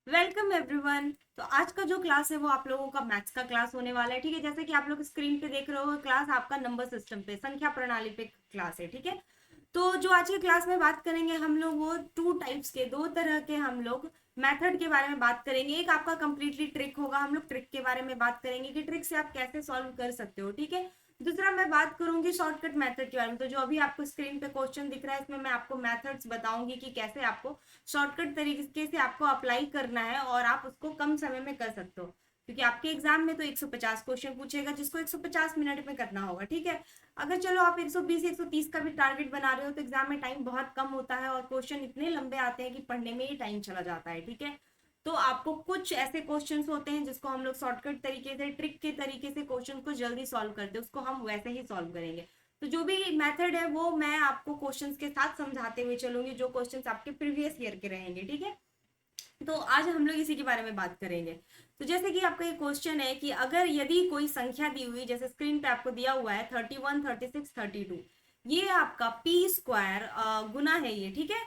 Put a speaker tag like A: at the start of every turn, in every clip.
A: Welcome everyone. तो आज का जो क्लास है वो आप लोगों का मैथ्स का क्लास होने वाला है। ठीक है, जैसे कि आप लोग स्क्रीन पे देख रहे हो, क्लास आपका नंबर सिस्टम पे, संख्या प्रणाली पे क्लास है। ठीक है, तो जो आज की क्लास में बात करेंगे हम लोग, वो टू टाइप्स के, दो तरह के हम लोग मेथड के बारे में बात करेंगे। एक आपका कंप्लीटली ट्रिक होगा, हम लोग ट्रिक के बारे में बात करेंगे कि ट्रिक से आप कैसे सॉल्व कर सकते हो। ठीक है, दूसरा मैं बात करूंगी शॉर्टकट मेथड के बारे में। तो जो अभी आपको स्क्रीन पे क्वेश्चन दिख रहा है, इसमें मैं आपको मेथड्स बताऊंगी कि कैसे आपको शॉर्टकट तरीके से आपको अप्लाई करना है और आप उसको कम समय में कर सकते हो। क्योंकि आपके एग्जाम में तो 150 क्वेश्चन पूछेगा, जिसको 150 मिनट में करना होगा। ठीक है, अगर चलो आप 120 130 का भी टारगेट बना रहे हो तो एग्जाम में टाइम बहुत कम होता है और क्वेश्चन इतने लंबे आते हैं कि पढ़ने में ही टाइम चला जाता है। ठीक है, तो आपको कुछ ऐसे क्वेश्चंस होते हैं जिसको हम लोग शॉर्टकट तरीके से, ट्रिक के तरीके से क्वेश्चन को जल्दी सॉल्व करते हैं, उसको हम वैसे ही सॉल्व करेंगे। तो जो भी मेथड है वो मैं आपको क्वेश्चंस के साथ समझाते हुए चलूंगी, जो क्वेश्चंस आपके प्रीवियस ईयर के रहेंगे। ठीक है, तो आज हम लोग इसी के बारे में बात करेंगे। तो जैसे कि आपका एक क्वेश्चन है कि अगर यदि कोई संख्या दी हुई, जैसे स्क्रीन पे आपको दिया हुआ है 31 36 32, ये आपका पी स्क्वायर गुना है ये। ठीक है,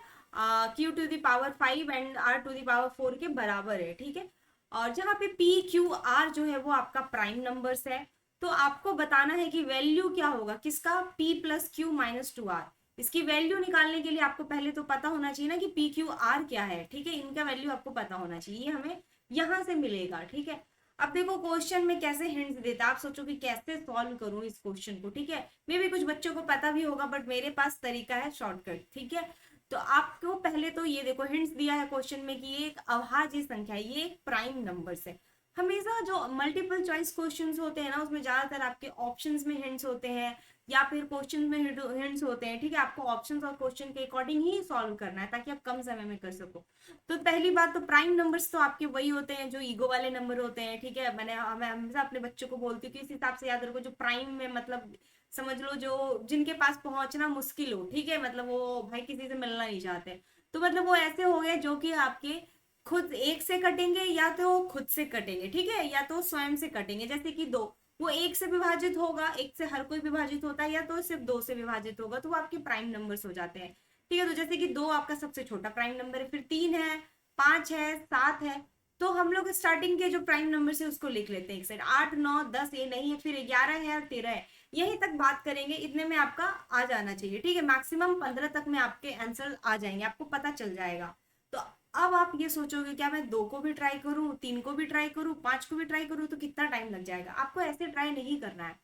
A: q to the power 5 and r to the power 4 के बराबर है। ठीक है, और जहाँ पे पी क्यू आर जो है वो आपका प्राइम नंबर्स है। तो आपको बताना है कि वैल्यू क्या होगा किसका, p plus q minus two r. इसकी वैल्यू निकालने के लिए आपको पहले तो पता होना चाहिए ना कि पी क्यू आर क्या है। ठीक है, इनका वैल्यू आपको पता होना चाहिए, ये हमें यहाँ से मिलेगा। ठीक है, अब देखो क्वेश्चन में कैसे हिंट्स देता है, आप सोचो कि कैसे सॉल्व करूं इस क्वेश्चन को। ठीक है, मे भी कुछ बच्चों को पता भी होगा, बट मेरे पास तरीका है शॉर्टकट। ठीक है, तो आपको पहले तो ये देखो हिंट्स दिया है क्वेश्चन में कि ये एक अभाज्य संख्या है, ये एक प्राइम नंबर है। हमेशा जो मल्टीपल चॉइस क्वेश्चंस होते हैं ना, उसमें ज्यादातर आपके ऑप्शंस में हिंट्स होते हैं या फिर क्वेश्चन में हिंट्स होते हैं। ठीक है, आपको ऑप्शंस और क्वेश्चन के अकॉर्डिंग ही सॉल्व करना है ताकि आप कम समय में कर सको। तो पहली बात तो प्राइम नंबर्स तो आपके वही होते हैं जो ईगो वाले नंबर होते हैं। ठीक है, मैं हमेशा अपने बच्चों को बोलती हूँ कि इस हिसाब से याद रखो, जो प्राइम में मतलब समझ लो जो जिनके पास पहुंचना मुश्किल हो। ठीक है, मतलब वो भाई किसी से मिलना नहीं चाहते, तो मतलब वो ऐसे हो गए जो कि आपके खुद एक से कटेंगे या तो खुद से कटेंगे। ठीक है, या तो स्वयं से कटेंगे। जैसे कि दो, वो एक से विभाजित होगा, एक से हर कोई विभाजित होता है, या तो सिर्फ दो से विभाजित होगा, तो वो आपके प्राइम नंबर्स हो जाते हैं। ठीक है, तो जैसे कि दो आपका सबसे छोटा प्राइम नंबर है, फिर तीन है, पांच है, सात है। तो हम लोग स्टार्टिंग के जो प्राइम नंबर है उसको लिख लेते हैं एक साइड, आठ नौ दस ये नहीं है, फिर 11 है और 13 है। यही तक बात करेंगे, इतने में आपका आ जाना चाहिए। ठीक है, मैक्सिमम 15 तक में आपके आंसर आ जाएंगे, आपको पता चल जाएगा। तो अब आप ये सोचोगे क्या मैं दो को भी ट्राई करूं, तीन को भी ट्राई करूं, पांच को भी ट्राई करूं, तो कितना टाइम लग जाएगा। आपको ऐसे ट्राई नहीं करना है,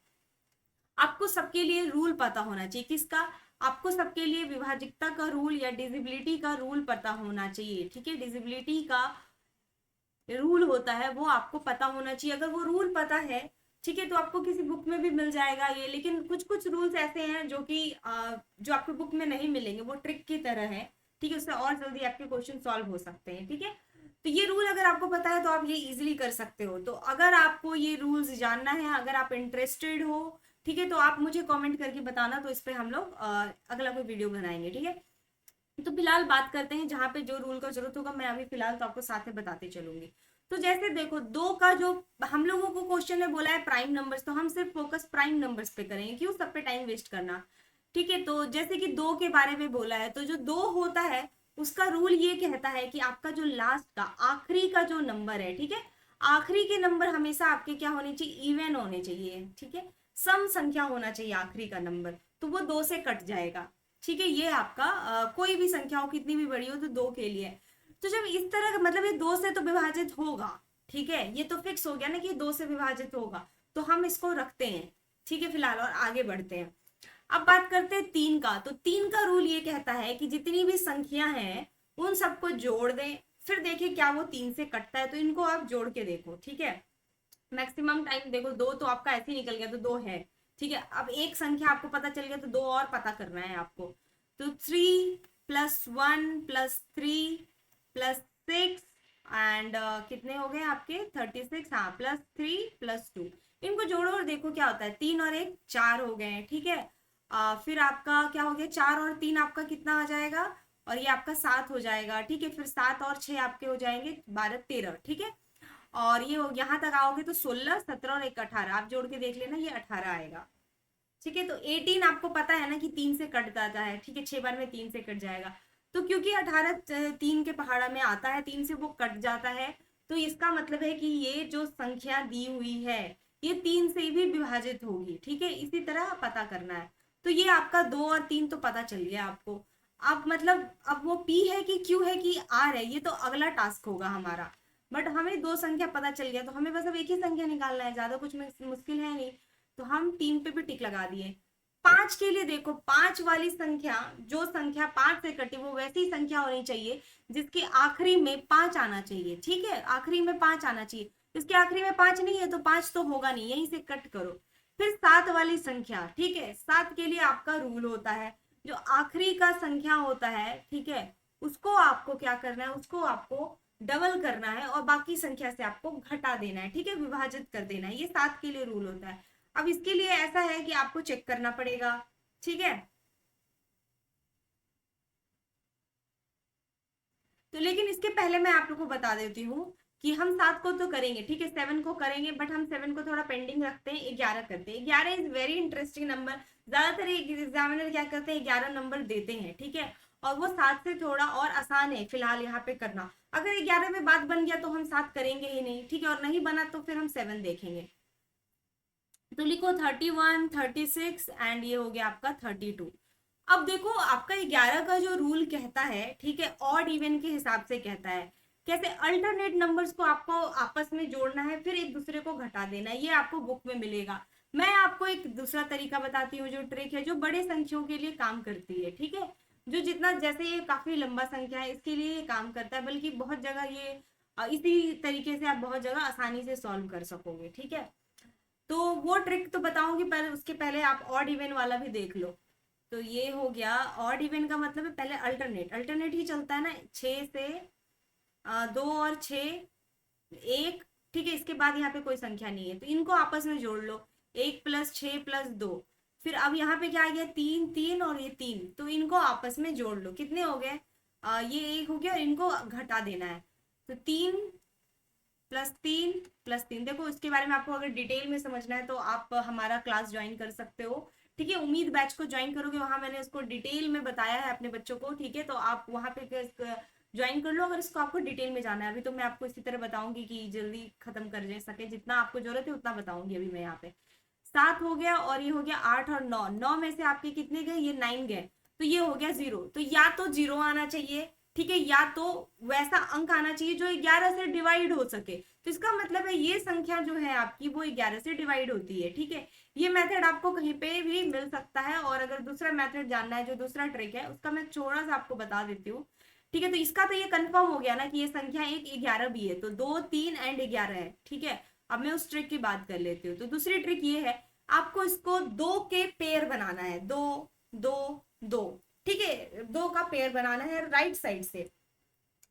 A: आपको सबके लिए रूल पता होना चाहिए। किसका, आपको सबके लिए विभाजिकता का रूल या डिजिबिलिटी का रूल पता होना चाहिए। ठीक है, डिजिबिलिटी का रूल होता है वो आपको पता होना चाहिए। अगर वो रूल पता है, ठीक है, तो आपको किसी बुक में भी मिल जाएगा ये। लेकिन कुछ कुछ रूल्स ऐसे हैं जो कि जो आपको बुक में नहीं मिलेंगे, वो ट्रिक की तरह है। ठीक है, उससे और जल्दी आपके क्वेश्चन सॉल्व हो सकते हैं। ठीक है, तो ये रूल अगर आपको पता है तो आप ये इजीली कर सकते हो। तो अगर आपको ये रूल्स जानना है, अगर आप इंटरेस्टेड हो, ठीक है, तो आप मुझे कमेंट करके बताना, तो इस पे हम लोग अगला कोई वीडियो बनाएंगे। ठीक है, तो फिलहाल बात करते हैं जहां पे जो रूल का जरूरत होगा, मैं अभी फिलहाल तो आपको साथ में बताते चलूंगी। तो जैसे देखो दो का जो हम लोगों को क्वेश्चन में बोला है प्राइम नंबर्स, तो हम सिर्फ फोकस प्राइम नंबर्स पे करेंगे, क्यों सब पे टाइम वेस्ट करना। ठीक है, तो जैसे कि दो के बारे में बोला है, तो जो दो होता है उसका रूल ये कहता है कि आपका जो लास्ट का आखिरी का जो नंबर है, ठीक है, आखिरी के नंबर हमेशा आपके क्या होने चाहिए, इवन होने चाहिए। ठीक है, सम संख्या होना चाहिए आखिरी का नंबर, तो वो दो से कट जाएगा। ठीक है, ये आपका कोई भी संख्या हो कितनी भी बड़ी हो तो दो के लिए। तो जब इस तरह का मतलब ये दो से तो विभाजित होगा। ठीक है, ये तो फिक्स हो गया ना कि दो से विभाजित होगा, तो हम इसको रखते हैं। ठीक है, फिलहाल और आगे बढ़ते हैं। अब बात करते हैं तीन का। तो तीन का रूल ये कहता है कि जितनी भी संख्या हैं उन सबको जोड़ दें, फिर देखिए क्या वो तीन से कटता है, तो इनको आप जोड़ के देखो। ठीक है, मैक्सिमम टाइम देखो, दो तो आपका ऐसे ही निकल गया तो दो है। ठीक है, अब एक संख्या आपको पता चल गया तो दो और पता करना है आपको। तो three plus one plus three plus six and कितने हो गए आपके 36, हाँ, प्लस थ्री प्लस टू। इनको जोड़ो और देखो क्या होता है, तीन और एक चार हो गए हैं। ठीक है, फिर आपका क्या हो गया, चार और तीन आपका कितना आ जाएगा, और ये आपका सात हो जाएगा। ठीक है, फिर सात और छह आपके हो जाएंगे 12 13। ठीक है, और ये यहाँ तक आओगे तो 16 17 और एक 18, आप जोड़ के देख लेना, ये 18 आएगा। ठीक है, तो 18 आपको पता है ना कि तीन से कट जाता है। ठीक है, छह बार में तीन से कट जाएगा। तो क्योंकि 18 3 के पहाड़ा में आता है, 3 से वो कट जाता है, तो इसका मतलब है कि ये जो संख्या दी हुई है ये 3 से भी विभाजित होगी। ठीक है, इसी तरह पता करना है। तो ये आपका 2 और 3 तो पता चल गया आपको। अब मतलब अब वो पी है कि क्यू है कि आर है, ये तो अगला टास्क होगा हमारा। बट हमें दो संख्या पता चल गया, तो हमें बस अब एक ही संख्या निकालना है, ज्यादा कुछ मुश्किल है नहीं। तो हम 3 पे भी टिक लगा दिए। 5 के लिए देखो, 5 वाली संख्या, जो संख्या 5 से कटी वो वैसी संख्या होनी चाहिए जिसके आखिरी में 5 आना चाहिए। ठीक है, आखिरी में 5 आना चाहिए। इसके आखिरी में 5 नहीं है तो 5 तो होगा नहीं, यहीं से कट करो। फिर 7 वाली संख्या, ठीक है, 7 के लिए आपका रूल होता है, जो आखिरी का संख्या होता है, ठीक है, उसको आपको क्या करना है, उसको आपको डबल करना है और बाकी संख्या से आपको घटा देना है। ठीक है, विभाजित कर देना है। ये 7 के लिए रूल होता है। अब इसके लिए ऐसा है कि आपको चेक करना पड़ेगा। ठीक है, तो लेकिन इसके पहले मैं आप लोग को बता देती हूँ कि हम 7 को तो करेंगे, ठीक है, 7 को करेंगे, बट हम 7 को थोड़ा पेंडिंग रखते हैं, 11 करते हैं। 11 इज वेरी इंटरेस्टिंग नंबर। ज्यादातर एग्जामिनर क्या करते हैं, 11 नंबर देते हैं। ठीक है, और वो 7 से थोड़ा और आसान है फिलहाल यहाँ पे करना। अगर 11 में बात बन गया तो हम 7 करेंगे ही नहीं, ठीक है, और नहीं बना तो फिर हम 7 देखेंगे। तो लिखो 31, 36 एंड ये हो गया आपका 32। अब देखो आपका 11 का जो रूल कहता है, ठीक है, ऑड इवन के हिसाब से कहता है। कैसे, अल्टरनेट नंबर्स को आपको आपस में जोड़ना है, फिर एक दूसरे को घटा देना है। ये आपको बुक में मिलेगा। मैं आपको एक दूसरा तरीका बताती हूँ, जो ट्रिक है, जो बड़े संख्याओं के लिए काम करती है। ठीक है, जो जितना, जैसे ये काफी लंबा संख्या है, इसके लिए ये काम करता है, बल्कि बहुत जगह ये इसी तरीके से आप बहुत जगह आसानी से सॉल्व कर सकोगे। ठीक है, तो वो ट्रिक तो बताऊंगी, पर उसके पहले आप ऑड इवन वाला भी देख लो। तो ये हो गया ऑड इवन का मतलब है, पहले अल्टरनेट, अल्टरनेट ही चलता है ना, 6 से 2 और 6, 1। ठीक है, इसके बाद यहाँ पे कोई संख्या नहीं है तो इनको आपस में जोड़ लो, 1 प्लस 6 प्लस 2। फिर अब यहाँ पे क्या आ गया, 3 3 और ये 3, तो इनको आपस में जोड़ लो, कितने हो गए, ये 1 हो गया और इनको घटा देना है। तो 3 + 3 + 3। देखो इसके बारे में आपको अगर डिटेल में समझना है तो आप हमारा क्लास ज्वाइन कर सकते हो। ठीक है, उम्मीद बैच को ज्वाइन करोगे, वहां मैंने इसको डिटेल में बताया है अपने बच्चों को। ठीक है, तो आप वहां पे ज्वाइन कर लो अगर इसको आपको डिटेल में जाना है। अभी तो मैं आपको इसी तरह बताऊंगी कि जल्दी खत्म कर जा सके, जितना आपको जरूरत है उतना बताऊंगी अभी मैं यहाँ पे। 7 हो गया और ये हो गया 8 और 9, 9 में से आपके कितने गए, ये 9 गए, तो ये हो गया 0। तो या तो 0 आना चाहिए, ठीक है, या तो वैसा अंक आना चाहिए जो 11 से डिवाइड हो सके। तो इसका मतलब है ये संख्या जो है आपकी वो 11 से डिवाइड होती है। ठीक है, ये मेथड आपको कहीं पे भी मिल सकता है। और अगर दूसरा मेथड जानना है, जो दूसरा ट्रिक है, उसका मैं थोड़ा सा आपको बता देती हूँ। ठीक है, तो इसका तो ये कंफर्म हो गया ना कि ये संख्या एक 11 भी है, तो 2 3 एंड 11 है। ठीक है, अब मैं उस ट्रिक की बात कर लेती हूँ। तो दूसरी ट्रिक ये है, आपको इसको 2 के पेयर बनाना है, 2 2 2। ठीक है, 2 का पेयर बनाना है राइट साइड से,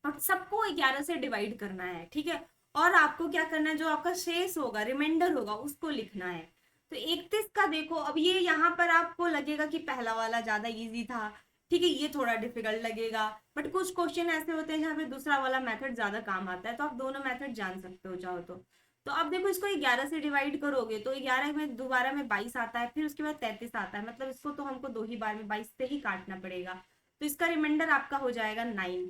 A: और सबको 11 से डिवाइड करना है। ठीक है, और आपको क्या करना है, जो आपका शेष होगा, रिमाइंडर होगा, उसको लिखना है। तो 31 का देखो, अब ये यहाँ पर आपको लगेगा कि पहला वाला ज्यादा इजी था, ठीक है, ये थोड़ा डिफिकल्ट लगेगा, बट कुछ क्वेश्चन ऐसे होते हैं जहाँ पे दूसरा वाला मेथड ज्यादा काम आता है, तो आप दोनों मेथड जान सकते हो चाहो तो अब देखो इसको 11 से डिवाइड करोगे तो 11 में दोबारा में 22 आता है, फिर उसके बाद 33 आता है, मतलब इसको तो हमको 2 ही बार में 22 से ही काटना पड़ेगा। तो इसका रिमाइंडर आपका हो जाएगा 9।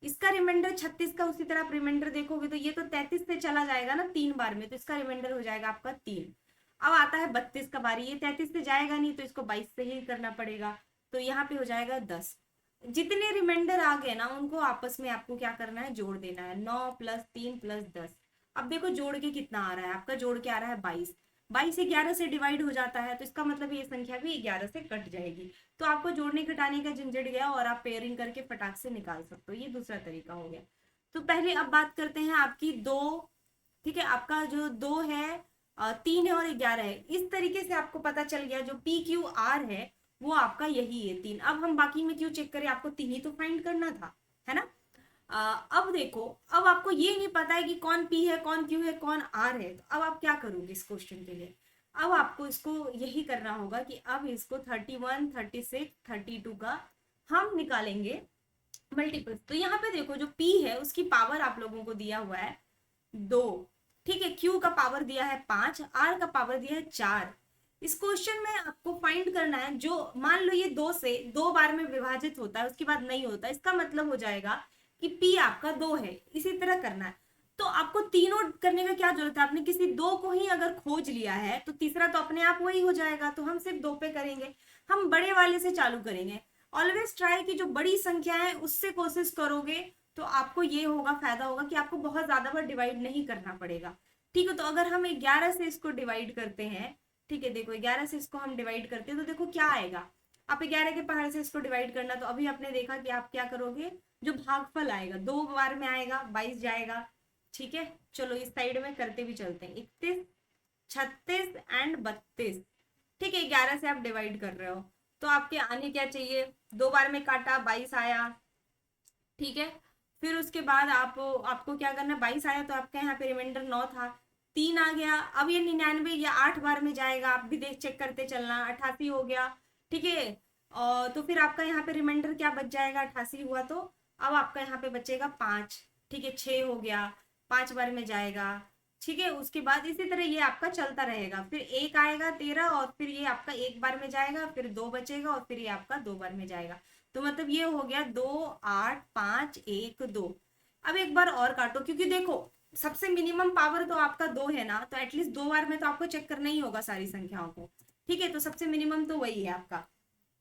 A: इसका रिमाइंडर 36 का उसी तरह आप रिमाइंडर देखोगे तो ये तो 33 से चला जाएगा ना 3 बार में, तो इसका रिमाइंडर हो जाएगा आपका 3। अब आता है 32 का बारी, ये 33 से जाएगा नहीं तो इसको 22 से ही करना पड़ेगा, तो यहाँ पे हो जाएगा 10। जितने रिमाइंडर आ गए ना उनको आपस में आपको क्या करना है, जोड़ देना है, 9 + 3 + 10। अब देखो जोड़ के कितना आ रहा है, आपका जोड़ के आ रहा है 22। 22 11 से डिवाइड हो जाता है, तो इसका मतलब ये संख्या भी 11 से कट जाएगी। तो आपको जोड़ने घटाने का झंझट गया और आप पेयरिंग करके फटाक से निकाल सकते हो। ये दूसरा तरीका हो गया। तो पहले अब बात करते हैं आपकी 2। ठीक है, आपका जो 2 है, 3 है और 11 है, इस तरीके से आपको पता चल गया जो PQR है वो आपका यही है 3। अब हम बाकी में क्यों चेक करें, आपको 3 ही तो फाइंड करना था, है ना। अब देखो, अब आपको ये नहीं पता है कि कौन P है, कौन Q है, कौन R है, तो अब आप क्या करोगे इस क्वेश्चन के लिए। अब आपको इसको यही करना होगा कि अब इसको 31, 36, 32 का हम निकालेंगे मल्टीपल्स। तो यहाँ पे देखो जो P है उसकी पावर आप लोगों को दिया हुआ है 2। ठीक है, Q का पावर दिया है 5, R का पावर दिया है 4, इस क्वेश्चन में आपको फाइंड करना है, जो मान लो ये दो से दो बार में विभाजित होता है उसके बाद नहीं होता, इसका मतलब हो जाएगा कि पी आपका दो है। इसी तरह करना है। तो आपको तीनों करने का क्या जरूरत है, आपने किसी दो को ही अगर खोज लिया है तो तीसरा तो अपने आप वही हो जाएगा, तो हम सिर्फ दो पे करेंगे, हम बड़े वाले से चालू करेंगे। ऑलवेज ट्राई की जो बड़ी संख्या है उससे कोशिश करोगे तो आपको ये होगा, फायदा होगा कि आपको बहुत ज्यादा बार डिवाइड नहीं करना पड़ेगा। ठीक है, तो अगर हम 11 से इसको डिवाइड करते हैं, ठीक है, देखो 11 से इसको हम डिवाइड करते हैं तो देखो क्या आएगा। आप 11 के पहाड़ से इसको डिवाइड करना, तो अभी आपने देखा कि आप क्या करोगे, जो भागफल आएगा दो बार में आएगा 22 जाएगा। ठीक है, चलो इस साइड में करते भी चलते हैं, 31, 36 एंड 32। ठीक है, 11 से आप डिवाइड कर रहे हो तो आपके आने क्या चाहिए, दो बार में काटा 22 आया। ठीक है, फिर उसके बाद आपको क्या करना है, 22 आया तो आपका यहाँ पे रिमाइंडर 9 था, 3 आ गया। अब ये 99 या 8 बार में जाएगा, आप भी देख चेक करते चलना, 88 हो गया। ठीक है, और तो फिर आपका यहाँ पे रिमाइंडर क्या बच जाएगा, 88 हुआ तो अब आपका यहाँ पे बचेगा 5। ठीक है, 6 हो गया, 5 बार में जाएगा। ठीक है, उसके बाद इसी तरह ये आपका चलता रहेगा, फिर एक आएगा 13 और फिर ये आपका एक बार में जाएगा, फिर दो बचेगा और फिर ये आपका दो बार में जाएगा। तो मतलब ये हो गया 2, 8, 5, 1, 2। अब एक बार और काटो, क्योंकि देखो सबसे मिनिमम पावर तो आपका दो है ना, तो एटलीस्ट दो बार में तो आपको चेक करना ही होगा सारी संख्याओं को। ठीक है, तो सबसे मिनिमम तो वही है आपका।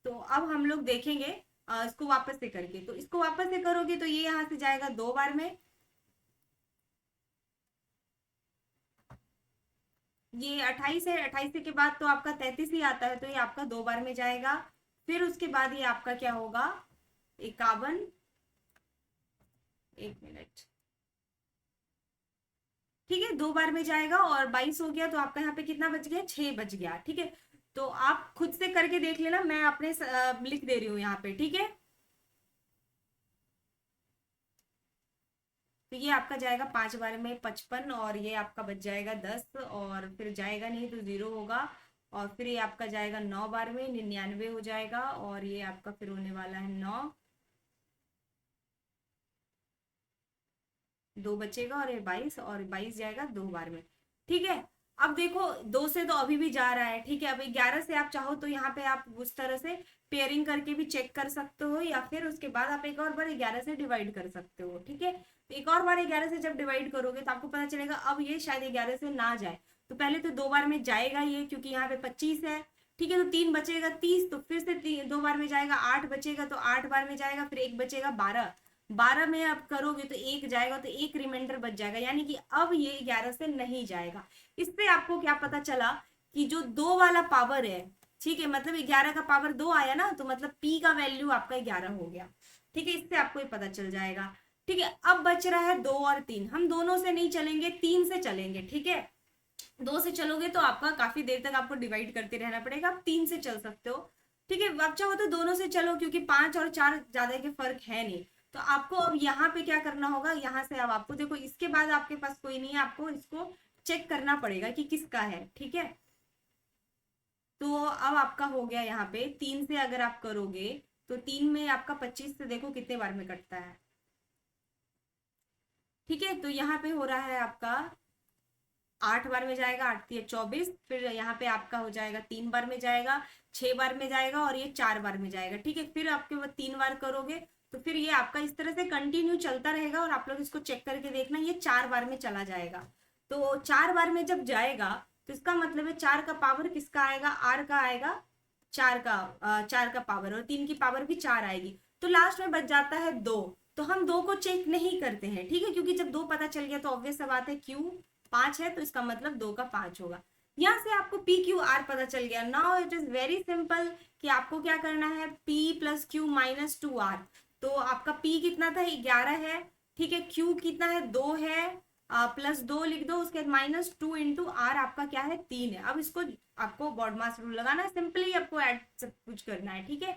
A: तो अब हम लोग देखेंगे इसको वापस से करके, तो इसको वापस से करोगे तो ये यहाँ से जाएगा दो बार में, ये 28 है, 28 के बाद तो आपका 33 ही आता है, तो ये आपका दो बार में जाएगा। फिर उसके बाद ये आपका क्या होगा, 51, एक मिनट, ठीक है, दो बार में जाएगा और 22 हो गया, तो आपका यहाँ पे कितना बच गया, 6 बच गया। ठीक है, तो आप खुद से करके देख लेना, मैं अपने लिख दे रही हूँ यहाँ पे। ठीक है, तो ये आपका जाएगा 5 बार में 55, और ये आपका बच जाएगा 10, और फिर जाएगा नहीं तो 0 होगा, और फिर ये आपका जाएगा 9 बार में 99 हो जाएगा, और ये आपका फिर होने वाला है 9, दो बचेगा और ये 22, और 22 जाएगा दो बार में। ठीक है, अब देखो दो से तो अभी भी जा रहा है। ठीक है, अब 11 से आप चाहो तो यहाँ पे आप उस तरह से पेयरिंग करके भी चेक कर सकते हो, या फिर उसके बाद आप एक और बार 11 से डिवाइड कर सकते हो। ठीक है, तो एक और बार 11 से जब डिवाइड करोगे तो आपको पता चलेगा अब ये शायद 11 से ना जाए, तो पहले तो दो बार में जाएगा ये, क्योंकि यहाँ पे 25 है। ठीक है, तो तीन बचेगा 30, तो फिर से दो बार में जाएगा, 8 बचेगा तो 8 बार में जाएगा, फिर एक बचेगा 12, 12 में आप करोगे तो एक जाएगा, तो एक रिमाइंडर बच जाएगा, यानी कि अब ये 11 से नहीं जाएगा। इससे आपको क्या पता चला कि जो दो वाला पावर है, ठीक है, मतलब 11 का पावर दो आया ना, तो मतलब पी का वैल्यू आपका 11 हो गया। ठीक है, इससे आपको ये पता चल जाएगा। ठीक है, अब बच रहा है 2 और 3, हम दोनों से नहीं चलेंगे, 3 से चलेंगे। ठीक है, दो से चलोगे तो आपका काफी देर तक आपको डिवाइड करते रहना पड़ेगा, आप 3 से चल सकते हो। ठीक है, अब चाहो तो दोनों से चलो, क्योंकि 5 और 4 ज्यादा के फर्क है नहीं। तो आपको अब यहाँ पे क्या करना होगा, यहाँ से अब आपको देखो इसके बाद आपके पास कोई नहीं है, आपको इसको चेक करना पड़ेगा कि किसका है। ठीक है, तो अब आपका हो गया यहाँ पे 3 से अगर आप करोगे तो 3 में आपका 25 से देखो कितने बार में कटता है। ठीक है, तो यहाँ पे हो रहा है आपका 8 बार में जाएगा, 8 या 24, फिर यहाँ पे आपका हो जाएगा 3 बार में जाएगा, 6 बार में जाएगा, और ये 4 बार में जाएगा। ठीक है, फिर आपके वो 3 बार करोगे तो फिर ये आपका इस तरह से कंटिन्यू चलता रहेगा, और आप लोग इसको चेक करके देखना, ये 4 बार में चला जाएगा। तो 4 बार में जब जाएगा तो इसका मतलब है 4 का पावर किसका आएगा, आर का आएगा, 4 का पावर, और 3 की पावर भी 4 आएगी, तो लास्ट में बच जाता है 2। तो हम दो को चेक नहीं करते हैं। ठीक है, क्योंकि जब दो पता चल गया तो ऑब्वियस सा बात है क्यू 5 है, तो इसका मतलब 2 का 5 होगा। यहाँ से आपको पी क्यू आर पता चल गया। Now it is very simple कि आपको क्या करना है, p plus q minus 2 r. तो आपका पी कितना था, 11 है। ठीक है, क्यू कितना है, 2 है, प्लस 2 लिख दो, उसके बाद -2 × आर आपका क्या है, 3 है। अब इसको आपको बॉड मास रूल लगाना है, सिंपली आपको ऐड सब कुछ करना है। ठीक है,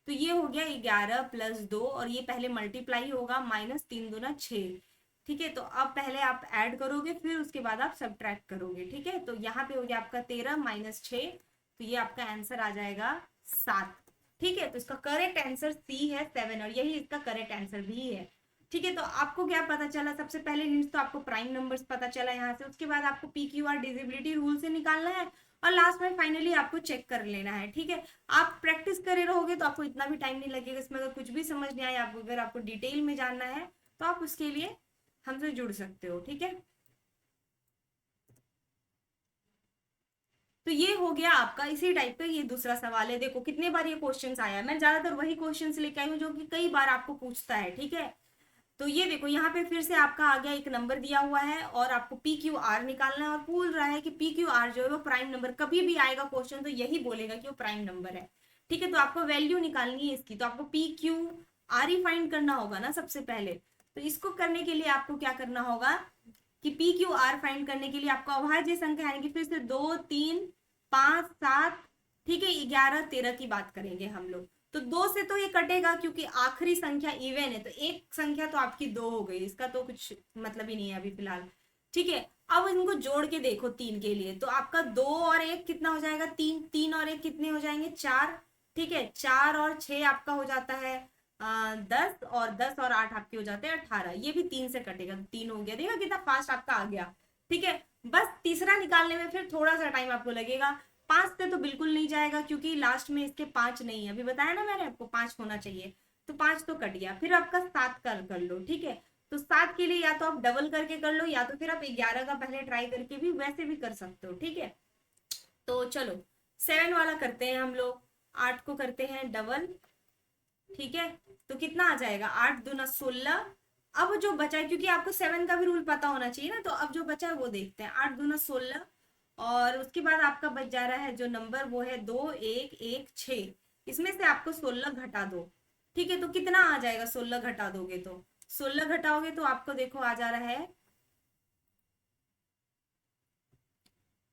A: तो ये हो गया 11 प्लस 2, और ये पहले मल्टीप्लाई होगा, -3×2 = 6। ठीक है, तो अब पहले आप ऐड करोगे, फिर उसके बाद आप सब्ट्रैक्ट करोगे। ठीक है, तो यहाँ पे हो गया आपका 13 - 6, तो ये आपका आंसर आ जाएगा 7। ठीक है, तो इसका करेक्ट आंसर सी है 7, और यही इसका करेक्ट आंसर भी है। ठीक है, तो आपको क्या पता चला, सबसे पहले हिंट्स तो आपको प्राइम नंबर्स पता चला यहाँ से, उसके बाद आपको पी क्यू आर डिजिबिलिटी रूल से निकालना है, और लास्ट में फाइनली आपको चेक कर लेना है। ठीक है, आप प्रैक्टिस करे रहोगे तो आपको इतना भी टाइम नहीं लगेगा। इसमें अगर कुछ भी समझ नहीं आया, आपको अगर आपको डिटेल में जानना है तो आप उसके लिए हमसे जुड़ सकते हो। ठीक है, तो ये हो गया आपका इसी टाइप का ये दूसरा सवाल है। देखो कितने बार ये क्वेश्चंस आया है, मैं ज्यादातर वही क्वेश्चंस लेके आई हूँ जो कि कई बार आपको पूछता है। ठीक है, तो ये देखो यहाँ पे फिर से आपका आ गया, एक नंबर दिया हुआ है और आपको पी क्यू आर निकालना है, और बोल रहा है कि पी क्यू आर जो है वो प्राइम नंबर, कभी भी आएगा क्वेश्चन तो यही बोलेगा कि वो प्राइम नंबर है। ठीक है, तो आपको वैल्यू निकालनी है इसकी, तो आपको पी क्यू आर ही फाइंड करना होगा ना सबसे पहले। तो इसको करने के लिए आपको क्या करना होगा कि पी क्यू आर फाइंड करने के लिए आपको अभाज्य संख्या यानी कि फिर से 2 3 5 7, ठीक है 11 13 की बात करेंगे हम लोग। तो 2 से तो ये कटेगा क्योंकि आखिरी संख्या इवन है, तो एक संख्या तो आपकी 2 हो गई, इसका तो कुछ मतलब ही नहीं है अभी फिलहाल। ठीक है, अब इनको जोड़ के देखो 3 के लिए, तो आपका 2 और 1 कितना हो जाएगा, 3, 3 और 1 कितने हो जाएंगे, 4। ठीक है, 4 और 6 आपका हो जाता है 10, और 10 और 8 आपके हो जाते हैं 18। ये भी 3 से कटेगा, 3 हो गया, देखा कितना फास्ट आपका आ गया। ठीक है, बस तीसरा निकालने में फिर थोड़ा सा टाइम आपको लगेगा। 5 से तो बिल्कुल नहीं जाएगा क्योंकि लास्ट में इसके 5 नहीं है, अभी बताया ना मैंने आपको 5 होना चाहिए, तो 5 तो कट गया। फिर आपका 7 कर लो। ठीक है, तो 7 के लिए या तो आप डबल करके कर लो, या तो फिर आप 11 का पहले ट्राई करके भी वैसे भी कर सकते हो। ठीक है, तो चलो 7 वाला करते हैं हम लोग, 8 को करते हैं डबल। ठीक है, तो कितना आ जाएगा, 8 दूना 16। अब जो बचा है, क्योंकि आपको 7 का भी रूल पता होना चाहिए ना, तो अब जो बचा है वो देखते हैं, 8 दूना 16, और उसके बाद आपका बच जा रहा है जो नंबर वो है 2 1 1 6, इसमें से आपको 16 घटा दो। ठीक है, तो कितना आ जाएगा, 16 घटा दोगे तो, 16 घटाओगे तो आपको देखो आ जा रहा है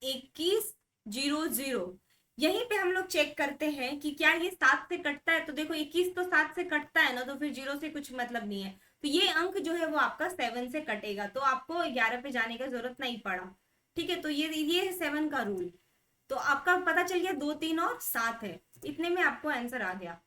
A: 2100। यहीं पे हम लोग चेक करते हैं कि क्या ये 7 से कटता है, तो देखो 21 तो 7 से कटता है ना, तो फिर 0 से कुछ मतलब नहीं है, तो ये अंक जो है वो आपका 7 से कटेगा, तो आपको 11 पे जाने का जरूरत नहीं पड़ा। ठीक है, तो ये है 7 का रूल। तो आपका पता चल गया 2 3 और 7 है, इतने में आपको आंसर आ गया।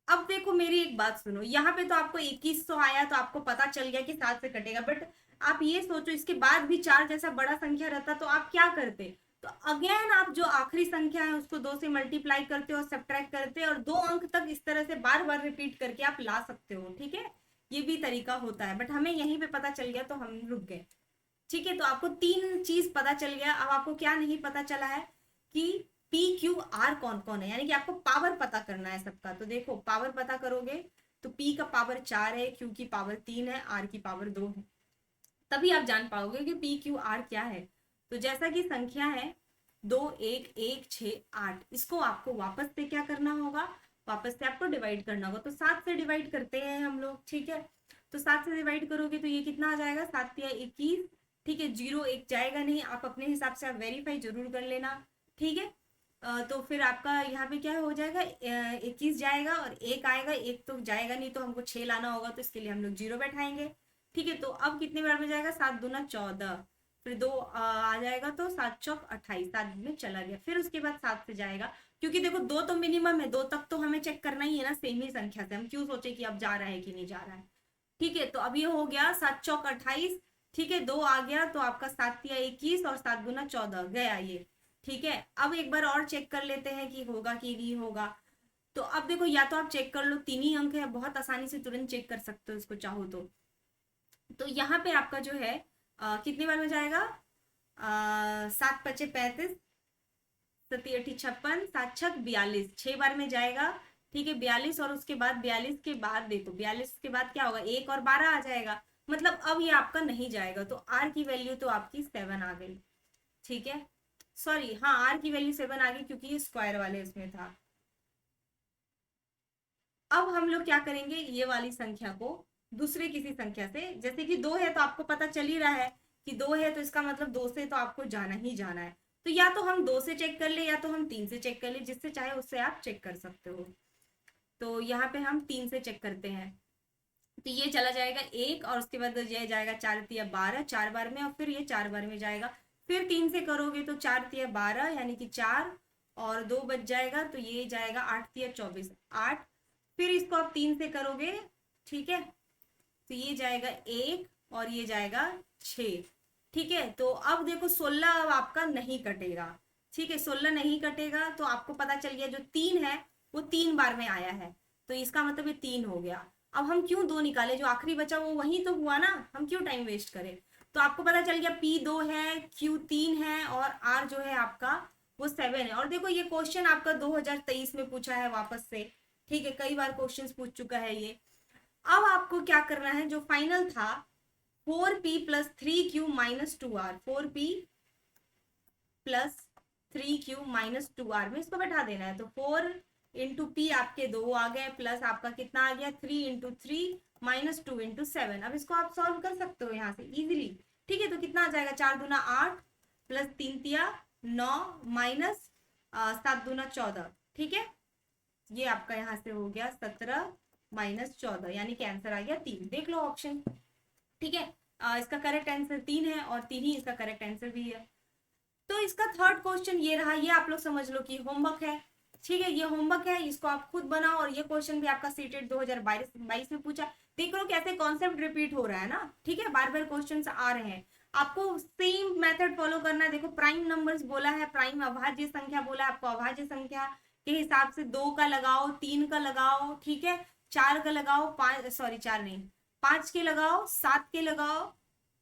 A: अब देखो मेरी एक बात सुनो, यहाँ पे तो आपको 2100 आया तो आपको पता चल गया कि 7 से कटेगा, बट आप ये सोचो इसके बाद भी 4 जैसा बड़ा संख्या रहता तो आप क्या करते। तो अगेन आप जो आखिरी संख्या है उसको 2 से मल्टीप्लाई करते और सब्ट्रैक्ट करते, और 2 अंक तक इस तरह से बार बार रिपीट करके आप ला सकते हो। ठीक है, ये भी तरीका होता है, बट हमें यहीं पे पता चल गया तो हम रुक गए। ठीक है, तो आपको 3 चीज पता चल गया। अब आपको क्या नहीं पता चला है कि पी क्यू आर कौन कौन है, यानी कि आपको पावर पता करना है सबका। तो देखो पावर पता करोगे तो पी का पावर 4 है, क्यू की पावर 3 है, आर की पावर 2 है, तभी आप जान पाओगे कि पी क्यू आर क्या है। तो जैसा कि संख्या है 2 1 1 6 8, इसको आपको वापस से क्या करना होगा, वापस से आपको डिवाइड करना होगा। तो 7 से डिवाइड करते हैं हम लोग। ठीक है, तो 7 से डिवाइड करोगे तो ये कितना आ जाएगा, 7 या 21। ठीक है, 0 1 जाएगा नहीं, आप अपने हिसाब से आप वेरीफाई जरूर कर लेना। ठीक है, तो फिर आपका यहाँ पे क्या हो जाएगा, 21 जाएगा और 1 आएगा, 1 तो जाएगा नहीं, तो हमको 6 लाना होगा, तो इसके लिए हम लोग 0 बैठाएंगे। ठीक है, तो अब कितने बार में जाएगा, 7 दूना 14, फिर 2 आ जाएगा, तो 7 चौक 28, 7 में चला गया। फिर उसके बाद 7 से जाएगा, क्योंकि देखो 2 तो मिनिमम है, 2 तक तो हमें चेक करना ही है ना, सेम ही संख्या से, हम क्यों सोचे कि अब जा रहा है कि नहीं जा रहा है। ठीक है, तो अब ये हो गया 7 चौक 28। ठीक है, 2 आ गया, तो आपका 7 या 21 और 7 गुना 14 गया ये। ठीक है, अब एक बार और चेक कर लेते हैं कि होगा कि नहीं होगा। तो अब देखो या तो आप चेक कर लो, 3 ही अंक है, बहुत आसानी से तुरंत चेक कर सकते हो इसको चाहो तो यहाँ पे आपका जो है कितनी बार में जाएगा, 7 पचे 35, 7 अठी 56, 7 छक 42, 6 बार में जाएगा। ठीक है, 42, और उसके बाद 42 के बाद देखो 42 के बाद क्या होगा, 1 और 12 आ जाएगा, मतलब अब ये आपका नहीं जाएगा, तो आर की वैल्यू तो आपकी 7 आ गई। ठीक है, सॉरी हाँ आर की वैल्यू 7 आ गई क्योंकि ये स्क्वायर वाले इसमें था। अब हम लोग क्या करेंगे, ये वाली संख्या को दूसरे किसी संख्या से, जैसे कि 2 है तो आपको पता चल ही रहा है कि 2 है, तो इसका मतलब 2 से तो आपको जाना ही जाना है। तो या तो हम 2 से चेक कर ले, या तो हम 3 से चेक कर ले, जिससे चाहे उससे आप चेक कर सकते हो। तो यहाँ पे हम 3 से चेक करते हैं, तो ये चला जाएगा 1, और उसके बाद ये जाएगा 4 तिया 12, 4 बार में, और फिर ये 4 बार में जाएगा। फिर 3 से करोगे तो 4 तिया 12 यानी कि 4, और 2 बच जाएगा, तो ये जाएगा 8 तिया 24, 8। फिर इसको आप 3 से करोगे। ठीक है, तो ये जाएगा 1 और ये जाएगा 6। ठीक है, तो अब देखो 16 अब आपका नहीं कटेगा। ठीक है, 16 नहीं कटेगा, तो आपको पता चल गया जो 3 है वो 3 बार में आया है, तो इसका मतलब ये 3 हो गया। अब हम क्यों 2 निकाले, जो आखिरी बचा वो वही तो हुआ ना, हम क्यों टाइम वेस्ट करें। तो आपको पता चल गया P 2 है, Q 3 है और R जो है आपका वो 7 है। और देखो ये क्वेश्चन आपका 2023 में पूछा है वापस से। ठीक है, कई बार क्वेश्चंस पूछ चुका है ये। अब आपको क्या करना है, जो फाइनल था 4P plus 3Q minus 2R, 4P plus 3Q minus 2R में इसको बैठा देना है। तो 4 इंटू पी आपके 2 आ गए, प्लस आपका कितना आ गया 3 इंटू 3 माइनस 2 इंटू 7। अब इसको आप सॉल्व कर सकते हो यहाँ से इजीली। ठीक है, तो कितना आ जाएगा 4 दूना 8 प्लस 3 तिया 9 माइनस 7 दूना 14। ठीक है, ये आपका यहाँ से हो गया 17 माइनस 14, यानी कि आंसर आ गया 3। देख लो ऑप्शन। ठीक है, इसका करेक्ट आंसर 3 है और 3 ही इसका करेक्ट आंसर भी है। तो इसका थर्ड क्वेश्चन ये रहा, ये आप लोग समझ लो कि होमवर्क है। ठीक है, ये होमवर्क है, इसको आप खुद बनाओ। और ये क्वेश्चन भी आपका सीटेट 2022 में पूछा। देख लो कैसे कॉन्सेप्ट रिपीट हो रहा है ना। ठीक है, बार बार क्वेश्चन आ रहे हैं, आपको सेम मेथड फॉलो करना है। देखो प्राइम नंबर्स बोला है, प्राइम अभाज्य संख्या बोला है, आपको अभाज्य संख्या के हिसाब से 2 का लगाओ, 3 का लगाओ, ठीक है, 4 का लगाओ, 5 सॉरी 4 नहीं 5 के लगाओ, 7 के लगाओ,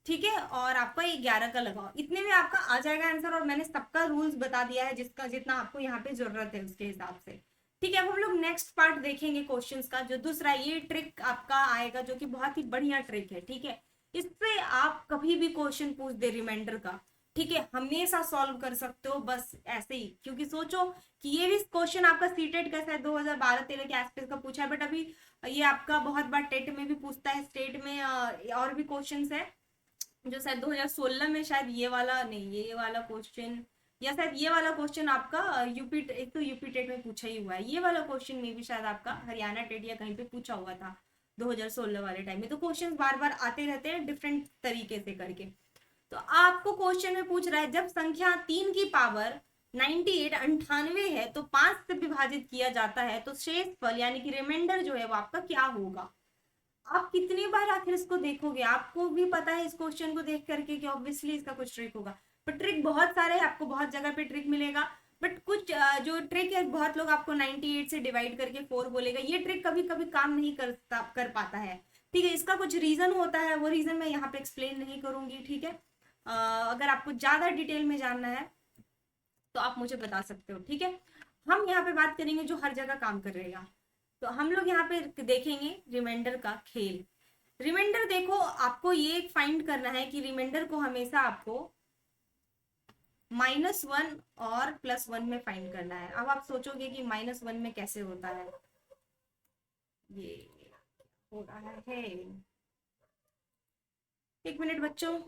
A: ठीक है, और आपका 11 का लगाओ। इतने में आपका आ जाएगा आंसर। और मैंने सबका रूल्स बता दिया है, जिसका जितना आपको यहाँ पे जरूरत है उसके हिसाब से। ठीक है, अब हम लोग नेक्स्ट पार्ट देखेंगे क्वेश्चंस का। जो दूसरा ये ट्रिक आपका आएगा, जो कि बहुत ही बढ़िया ट्रिक है। ठीक है, इससे आप कभी भी क्वेश्चन पूछ दे रिमाइंडर का, ठीक है, हमेशा सॉल्व कर सकते हो बस ऐसे ही। क्योंकि सोचो कि ये भी क्वेश्चन आपका सीटेट का शायद 2012-13 के आसपास का पूछा है, बट अभी ये आपका बहुत बार टेट में भी पूछता है, स्टेट में और भी क्वेश्चन है जो शायद 2016 में शायद ये वाला नहीं, ये वाला क्वेश्चन या शायद ये वाला क्वेश्चन आपका यूपी, एक तो यूपी टेट में पूछा ही हुआ है, ये वाला क्वेश्चन में भी शायद आपका हरियाणा टेट या कहीं पे पूछा हुआ था 2016 वाले टाइम में। तो क्वेश्चन बार बार आते रहते हैं डिफरेंट तरीके से करके। तो आपको क्वेश्चन में पूछ रहा है, जब संख्या 3 की पावर 98 है तो 5 से विभाजित किया जाता है, तो शेष फल यानी कि रिमाइंडर जो है वो आपका क्या होगा। आप कितनी बार आखिर इसको देखोगे, आपको भी पता है इस क्वेश्चन को देख करके कि ऑब्वियसली इसका कुछ ट्रिक होगा। पर ट्रिक बहुत सारे हैं, आपको बहुत जगह पे ट्रिक मिलेगा। बट कुछ जो ट्रिक है, बहुत लोग आपको 98 से डिवाइड करके 4 बोलेगा, ये ट्रिक कभी कभी काम नहीं कर पाता है। ठीक है, इसका कुछ रीजन होता है, वो रीजन मैं यहाँ पे एक्सप्लेन नहीं करूंगी। ठीक है, अगर आपको ज्यादा डिटेल में जानना है तो आप मुझे बता सकते हो। ठीक है, हम यहाँ पे बात करेंगे जो हर जगह काम कर रहेगा। तो हम लोग यहाँ पे देखेंगे रिमाइंडर का खेल। रिमाइंडर देखो, आपको ये फाइंड करना है कि रिमाइंडर को हमेशा आपको -1 और +1 में फाइंड करना है। अब आप सोचोगे कि -1 में कैसे होता है, ये हो रहा है। एक मिनट बच्चों।